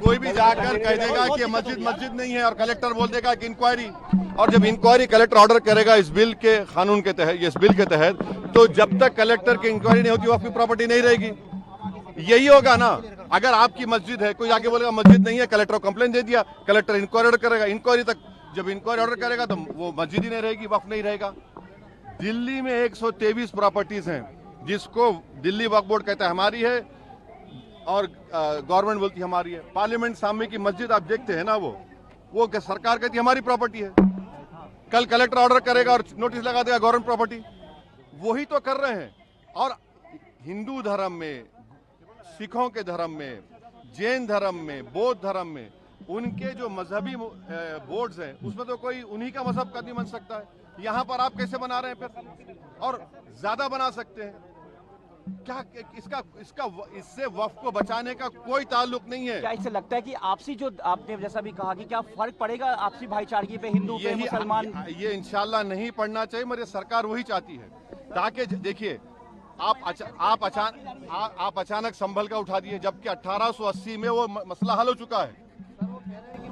कोई भी जाकर कह देगा कि मस्जिद मस्जिद नहीं है और कलेक्टर बोल देगा कि इंक्वायरी, और जब इंक्वायरी कलेक्टर ऑर्डर करेगा इस बिल के कानून के तहत, इस बिल के तहत, तो जब तक कलेक्टर की इंक्वायरी नहीं होती वक्फ की प्रॉपर्टी नहीं रहेगी। यही होगा ना। अगर आपकी मस्जिद है, कोई आके बोलेगा मस्जिद नहीं है, कलेक्टर को कंप्लेन दे दिया, कलेक्टर इंक्वायरी ऑर्डर करेगा, इंक्वायरी तक जब इंक्वायरी ऑर्डर करेगा तो वो मस्जिद ही नहीं रहेगी, वक्फ नहीं रहेगा। दिल्ली में 123 प्रॉपर्टीज हैं जिसको दिल्ली वक्फ बोर्ड कहता है हमारी है और गवर्नमेंट बोलती है हमारी है। पार्लियामेंट सामने की मस्जिद आप देखते हैं ना, वो सरकार कहती है हमारी प्रॉपर्टी है, कल कलेक्टर ऑर्डर करेगा और नोटिस लगा देगा गवर्नमेंट प्रॉपर्टी। वही तो कर रहे हैं। और हिंदू धर्म में, सिखों के धर्म में, जैन धर्म में, बौद्ध धर्म में उनके जो मजहबी बोर्ड्स हैं उसमें तो कोई उन्हीं का मजहब का नहीं बन सकता है। यहाँ पर आप कैसे बना रहे हैं फिर, और ज्यादा बना सकते हैं क्या? इससे वक्फ को बचाने का कोई ताल्लुक नहीं है। क्या इससे लगता है कि आपसी, जो आपने जैसा भी कहा कि क्या फर्क पड़ेगा आपसी भाईचारगी पे, हिंदू पे मुसलमान? ये इंशाल्लाह नहीं पड़ना चाहिए। मेरी सरकार वही चाहती है, ताकि देखिए आप अचानक संभल का उठा दिए, जबकि 1880 में वो मसला हल हो चुका है।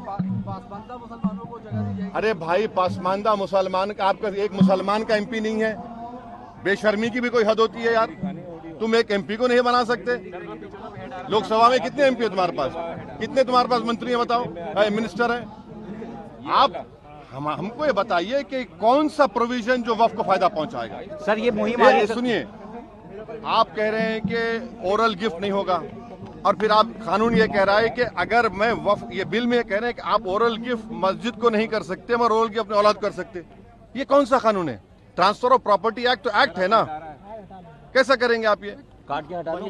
पासमानदा मुसलमानों को जगह दी जाएगी। अरे भाई, पासमानदा मुसलमान का, आपका एक मुसलमान का एमपी नहीं है? बेशर्मी की भी कोई हद होती है यार। तुम एक एमपी को नहीं बना सकते? लोकसभा में कितने एमपी है तुम्हारे पास? कितने तुम्हारे पास मंत्री है बताओ, मिनिस्टर है? आप हमको ये बताइए कि कौन सा प्रोविजन जो वक्फ को फायदा पहुंचाएगा। सर ये मुहिम, सुनिए, आप कह रहे हैं कि ओरल गिफ्ट नहीं होगा, और फिर आप कानून ये कह रहा है कि अगर मैं वक्फ, ये बिल में कह रहे हैं कि आप ओरल गिफ्ट मस्जिद को नहीं कर सकते मगर ओरल गिफ्ट अपने औलाद कर सकते। ये कौन सा कानून है? ट्रांसफर ऑफ प्रॉपर्टी एक्ट तो एक्ट है ना, कैसा करेंगे आप ये? काट के हटा दो।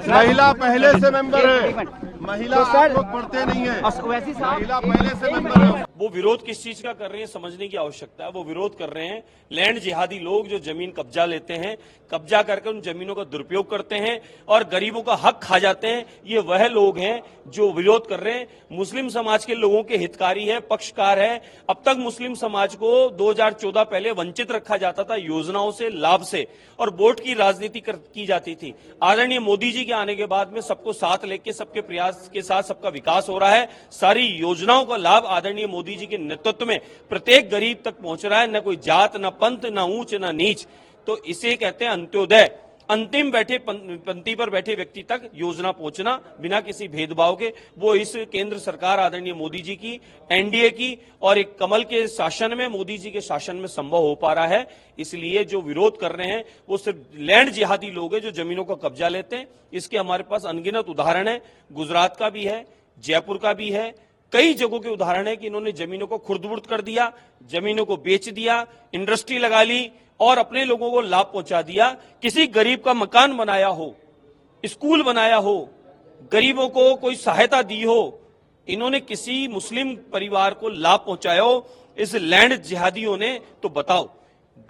महिला पहले से मेंबर है, महिला तो सर लोग पढ़ते नहीं है, वैसी साहब महिला पहले से मेंबर है। वो विरोध किस चीज का कर रहे हैं समझने की आवश्यकता है। वो विरोध कर रहे हैं लैंड जिहादी लोग जो जमीन कब्जा लेते हैं, कब्जा करके उन जमीनों का दुरुपयोग करते हैं और गरीबों का हक खा जाते हैं। ये वह लोग हैं जो विरोध कर रहे हैं। मुस्लिम समाज के लोगों के हितकारी है, पक्षकार है। अब तक मुस्लिम समाज को 2014 पहले वंचित रखा जाता था योजनाओं से, लाभ से, और वोट की राजनीति की जाती थी। आदरणीय मोदी जी के आने के बाद में सबको साथ लेके, सबके प्रयास के साथ सबका विकास हो रहा है। सारी योजनाओं का लाभ आदरणीय मोदी जी के नेतृत्व में प्रत्येक गरीब तक पहुंच रहा है। न कोई जात, न पंथ, न ऊंच, न नीच। तो इसे कहते हैं अंत्योदय। अंतिम पंक्ति पर बैठे व्यक्ति तक योजना पहुंचना बिना किसी भेदभाव के। वो इस केंद्र सरकार आदरणीय मोदी जी की, एनडीए की और एक कमल के शासन में, मोदी जी के शासन में संभव हो पा रहा है। इसलिए जो विरोध कर रहे हैं वो सिर्फ लैंड जिहादी लोग हैं जो जमीनों का कब्जा लेते हैं। इसके हमारे पास अनगिनत उदाहरण है। गुजरात का भी है, जयपुर का भी है, कई जगहों के उदाहरण है कि इन्होंने जमीनों को खुर्द-बुर्द कर दिया, जमीनों को बेच दिया, इंडस्ट्री लगा ली और अपने लोगों को लाभ पहुंचा दिया। किसी गरीब का मकान बनाया हो, स्कूल बनाया हो, गरीबों को कोई सहायता दी हो, इन्होंने किसी मुस्लिम परिवार को लाभ पहुंचाया हो इस लैंड जिहादियों ने, तो बताओ।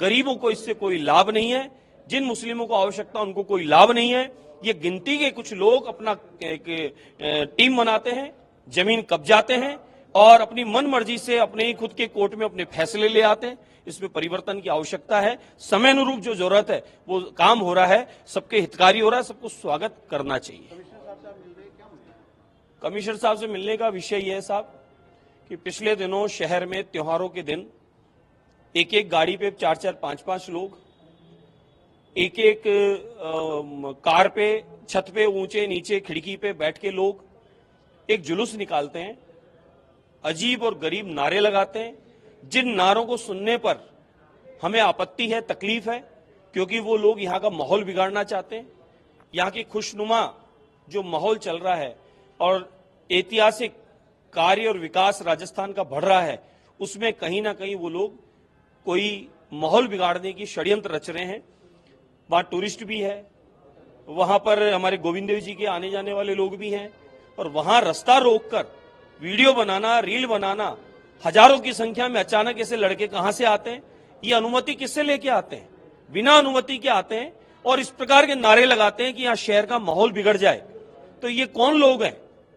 गरीबों को इससे कोई लाभ नहीं है। जिन मुस्लिमों को आवश्यकता उनको कोई लाभ नहीं है। ये गिनती के कुछ लोग अपना टीम बनाते हैं, जमीन कब्जाते हैं और अपनी मन मर्जी से अपने ही खुद के कोर्ट में अपने फैसले ले आते हैं। इसमें परिवर्तन की आवश्यकता है। समय अनुरूप जो जरूरत है वो काम हो रहा है, सबके हितकारी हो रहा है, सबको स्वागत करना चाहिए। कमिश्नर साहब से मिलने का विषय यह है साहब कि पिछले दिनों शहर में त्योहारों के दिन एक एक गाड़ी पे 4-4, 5-5 लोग, एक एक कार पे, छत पे, ऊंचे नीचे खिड़की पे बैठ के लोग एक जुलूस निकालते हैं, अजीब और गरीब नारे लगाते हैं, जिन नारों को सुनने पर हमें आपत्ति है, तकलीफ है, क्योंकि वो लोग यहाँ का माहौल बिगाड़ना चाहते हैं। यहाँ की खुशनुमा जो माहौल चल रहा है और ऐतिहासिक कार्य और विकास राजस्थान का बढ़ रहा है, उसमें कहीं ना कहीं वो लोग कोई माहौल बिगाड़ने की षड्यंत्र रच रहे हैं। वहां टूरिस्ट भी है, वहां पर हमारे गोविंद देव जी के आने जाने वाले लोग भी हैं, और वहां रास्ता रोककर वीडियो बनाना, रील बनाना, हजारों की संख्या में अचानक ऐसे लड़के कहां से आते हैं? ये अनुमति किससे लेके आते हैं? बिना अनुमति के आते हैं और इस प्रकार के नारे लगाते हैं कि यहां शहर का माहौल बिगड़ जाए। तो ये कौन लोग हैं?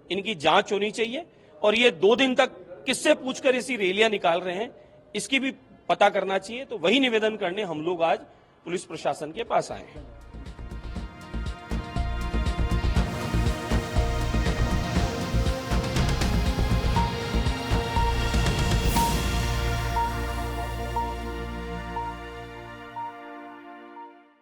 इनकी जांच होनी चाहिए। और ये 2 दिन तक किससे पूछकर ऐसी रैलियां निकाल रहे हैं, इसकी भी पता करना चाहिए। तो वही निवेदन करने हम लोग आज पुलिस प्रशासन के पास आए हैं।